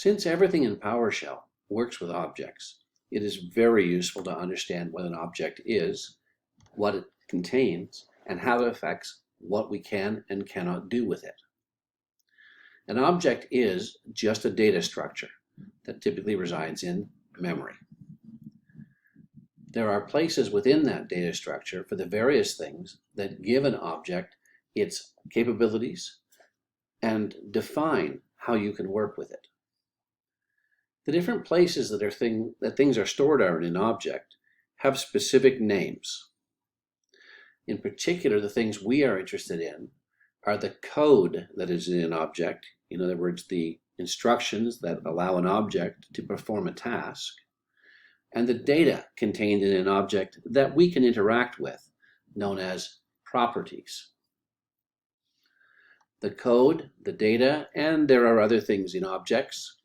Since everything in PowerShell works with objects, it is very useful to understand what an object is, what it contains, and how it affects what we can and cannot do with it. An object is just a data structure that typically resides in memory. There are places within that data structure for the various things that give an object its capabilities and define how you can work with it. The different places that things are stored in an object have specific names. In particular, the things we are interested in are the code that is in an object, in other words, the instructions that allow an object to perform a task, and the data contained in an object that we can interact with, known as properties. The code, the data, and there are other things in objects,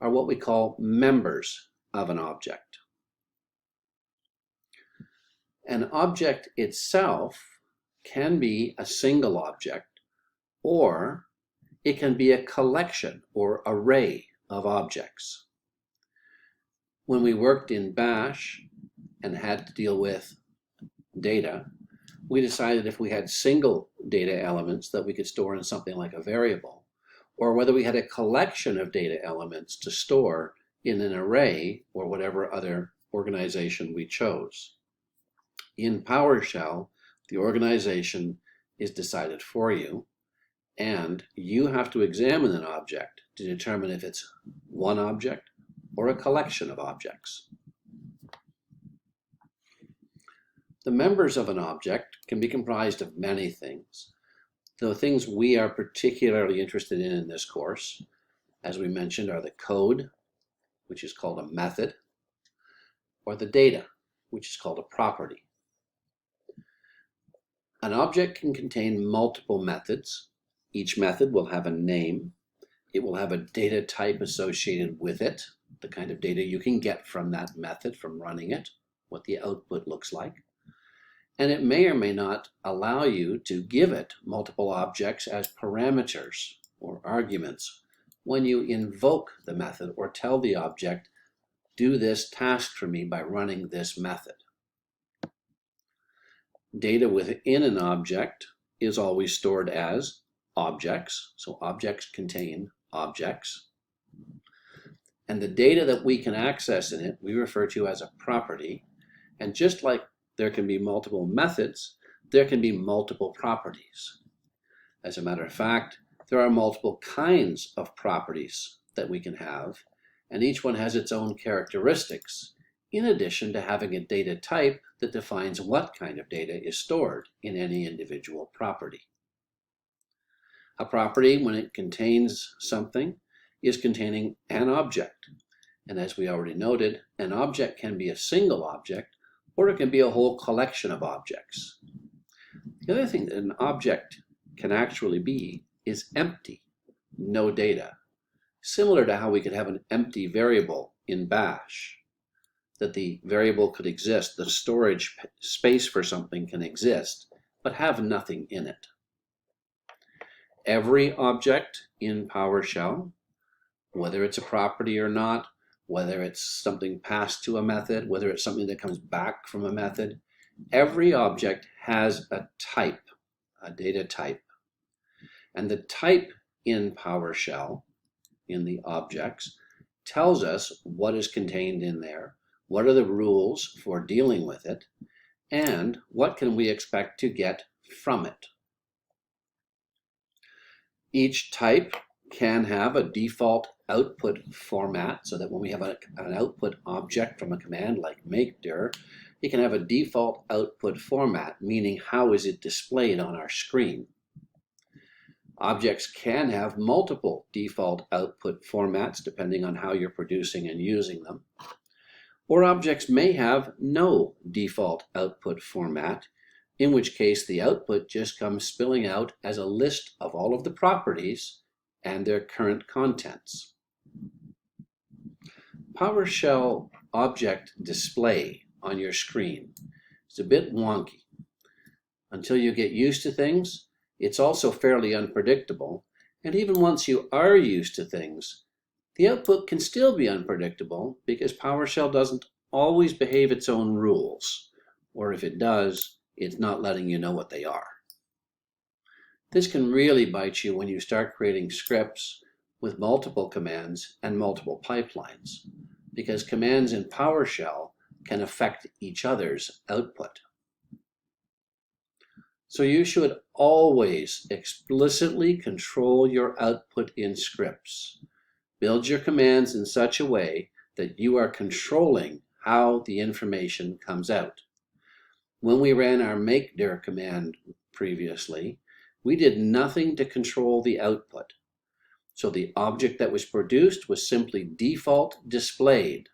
are what we call members of an object. An object itself can be a single object, or it can be a collection or array of objects. When we worked in Bash and had to deal with data, we decided if we had single data elements that we could store in something like a variable, or whether we had a collection of data elements to store in an array or whatever other organization we chose. In PowerShell, the organization is decided for you, and you have to examine an object to determine if it's one object or a collection of objects. The members of an object can be comprised of many things. The things we are particularly interested in this course, as we mentioned, are the code, which is called a method, or the data, which is called a property. An object can contain multiple methods. Each method will have a name. It will have a data type associated with it, the kind of data you can get from that method from running it, what the output looks like. And it may or may not allow you to give it multiple objects as parameters or arguments when you invoke the method or tell the object, do this task for me by running this method. Data within an object is always stored as objects, so objects contain objects. And the data that we can access in it, we refer to as a property. And just like there can be multiple methods, there can be multiple properties. As a matter of fact, there are multiple kinds of properties that we can have, and each one has its own characteristics, in addition to having a data type that defines what kind of data is stored in any individual property. A property, when it contains something, is containing an object. And as we already noted, an object can be a single object, or it can be a whole collection of objects. The other thing that an object can actually be is empty, no data. Similar to how we could have an empty variable in Bash, that the variable could exist, the storage space for something can exist, but have nothing in it. Every object in PowerShell, whether it's a property or not, whether it's something passed to a method, whether it's something that comes back from a method, every object has a type, a data type. And the type in PowerShell, in the objects, tells us what is contained in there, what are the rules for dealing with it, and what can we expect to get from it. Each type can have a default output format, so that when we have an output object from a command like makedir, it can have a default output format, meaning how is it displayed on our screen. Objects can have multiple default output formats depending on how you're producing and using them. Or objects may have no default output format, in which case the output just comes spilling out as a list of all of the properties and their current contents. PowerShell object display on your screen is a bit wonky. Until you get used to things, it's also fairly unpredictable, and even once you are used to things, The output can still be unpredictable because PowerShell doesn't always behave its own rules, or if it does, it's not letting you know what they are. This can really bite you when you start creating scripts with multiple commands and multiple pipelines, because commands in PowerShell can affect each other's output. So you should always explicitly control your output in scripts. Build your commands in such a way that you are controlling how the information comes out. When we ran our makedir command previously, we did nothing to control the output. So the object that was produced was simply default displayed.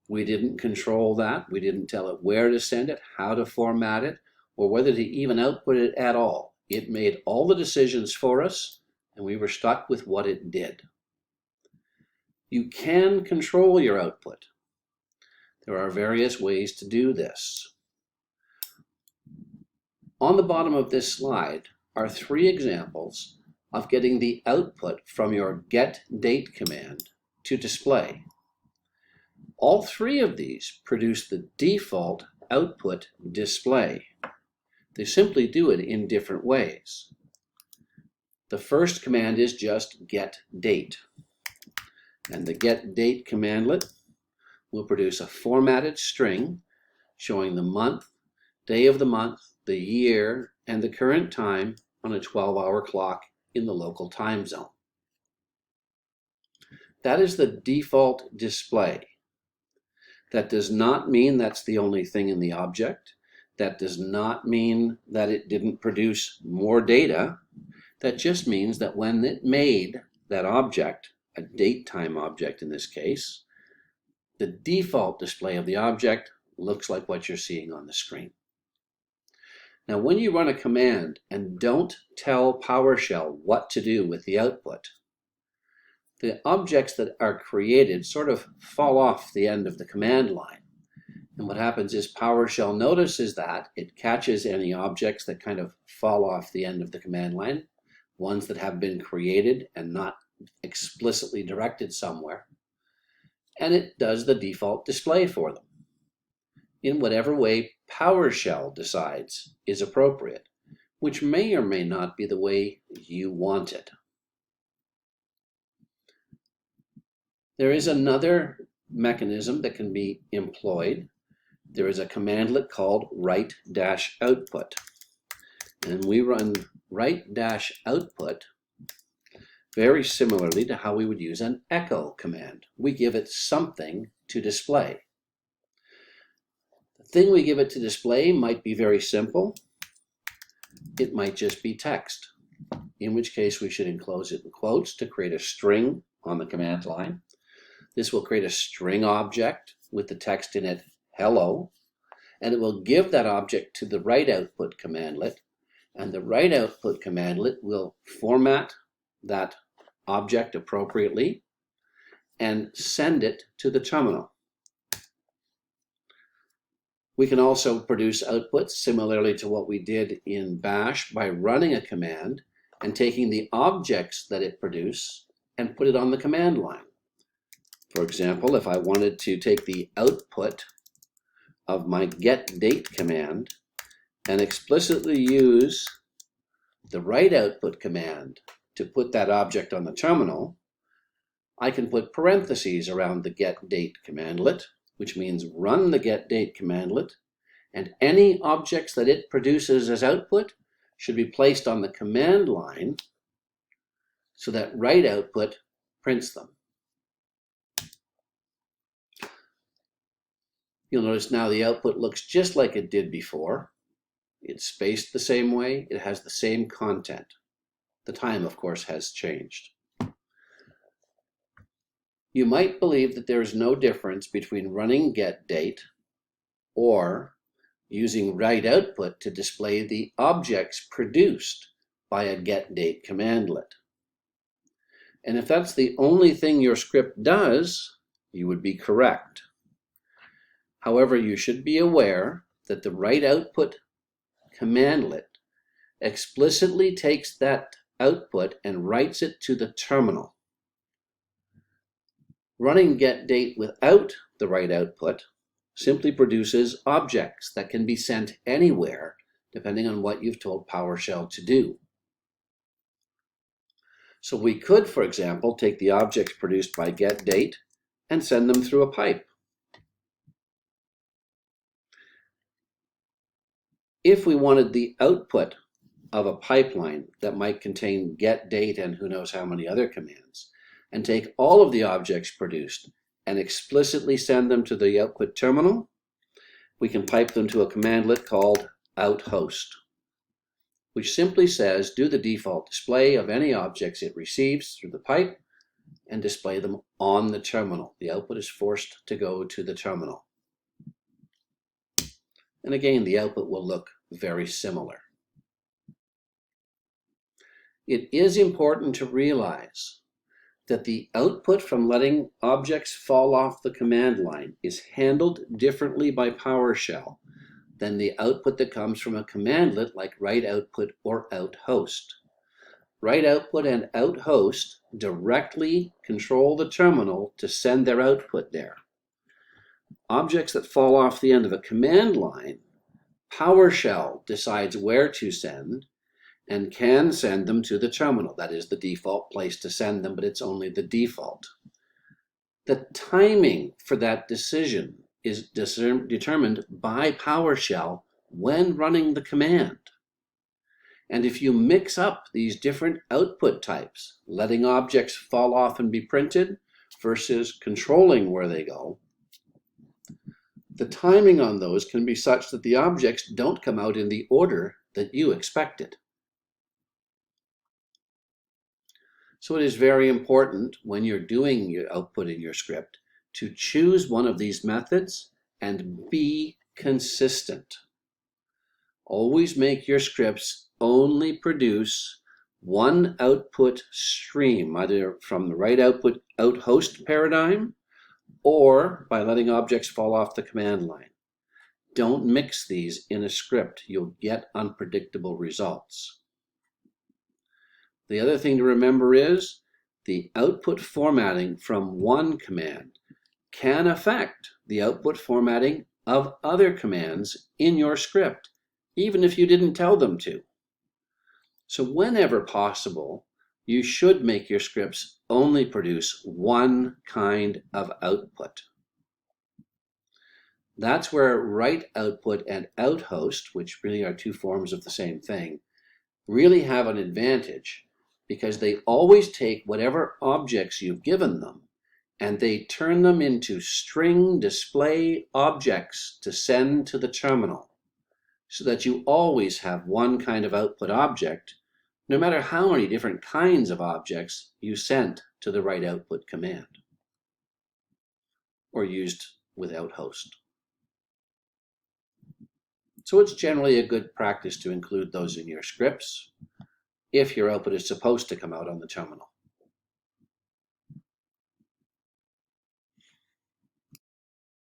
We didn't control that. We didn't tell it where to send it, how to format it, or whether to even output it at all. It made all the decisions for us, and we were stuck with what it did. You can control your output. There are various ways to do this. On the bottom of this slide are 3 examples of getting the output from your getDate command to display. All 3 of these produce the default output display. They simply do it in different ways. The first command is just getDate. And the getDate commandlet will produce a formatted string showing the month, day of the month, the year, and the current time on a 12-hour clock in the local time zone. That is the default display. That does not mean that's the only thing in the object. That does not mean that it didn't produce more data. That just means that when it made that object, a date-time object in this case, the default display of the object looks like what you're seeing on the screen. Now, when you run a command and don't tell PowerShell what to do with the output, the objects that are created sort of fall off the end of the command line. And what happens is PowerShell notices that. It catches any objects that kind of fall off the end of the command line, ones that have been created and not explicitly directed somewhere, and it does the default display for them in whatever way PowerShell decides is appropriate, which may or may not be the way you want it. There is another mechanism that can be employed. There is a commandlet called write-output, and we run write-output very similarly to how we would use an echo command. We give it something to display. The thing we give it to display might be very simple. It might just be text, in which case we should enclose it in quotes to create a string on the command line. This will create a string object with the text in it, hello, and it will give that object to the write-output commandlet, and the write-output commandlet will format that object appropriately and send it to the terminal. We can also produce outputs similarly to what we did in Bash by running a command and taking the objects that it produces and put it on the command line. For example, if I wanted to take the output of my getDate command and explicitly use the write-output command to put that object on the terminal, I can put parentheses around the getDate commandlet, which means run the getDate commandlet, and any objects that it produces as output should be placed on the command line so that write-output prints them. You'll notice now the output looks just like it did before. It's spaced the same way, it has the same content. The time, of course, has changed. You might believe that there is no difference between running getDate or using write-output to display the objects produced by a getDate commandlet. And if that's the only thing your script does, you would be correct. However, you should be aware that the write-output commandlet explicitly takes that output and writes it to the terminal. Running getDate without the write output simply produces objects that can be sent anywhere depending on what you've told PowerShell to do. So we could, for example, take the objects produced by getDate and send them through a pipe. If we wanted the output of a pipeline that might contain getDate and who knows how many other commands, and take all of the objects produced and explicitly send them to the output terminal, we can pipe them to a commandlet called outHost, which simply says do the default display of any objects it receives through the pipe and display them on the terminal. The output is forced to go to the terminal. And again, the output will look very similar. It is important to realize that the output from letting objects fall off the command line is handled differently by PowerShell than the output that comes from a commandlet like write output or outHost. Write output and outHost directly control the terminal to send their output there. Objects that fall off the end of a command line, PowerShell decides where to send and can send them to the terminal. That is the default place to send them, but it's only the default. The timing for that decision is determined by PowerShell when running the command. And if you mix up these different output types, letting objects fall off and be printed versus controlling where they go, the timing on those can be such that the objects don't come out in the order that you expected. So it is very important when you're doing your output in your script to choose one of these methods and be consistent. Always make your scripts only produce one output stream, either from the write output outHost paradigm or by letting objects fall off the command line. Don't mix these in a script. You'll get unpredictable results. The other thing to remember is the output formatting from one command can affect the output formatting of other commands in your script, even if you didn't tell them to. So whenever possible, you should make your scripts only produce one kind of output. That's where write output and outHost, which really are two forms of the same thing, really have an advantage because they always take whatever objects you've given them and they turn them into string display objects to send to the terminal, so that you always have one kind of output object, no matter how many different kinds of objects you sent to the write output command or used with outHost. So it's generally a good practice to include those in your scripts if your output is supposed to come out on the terminal.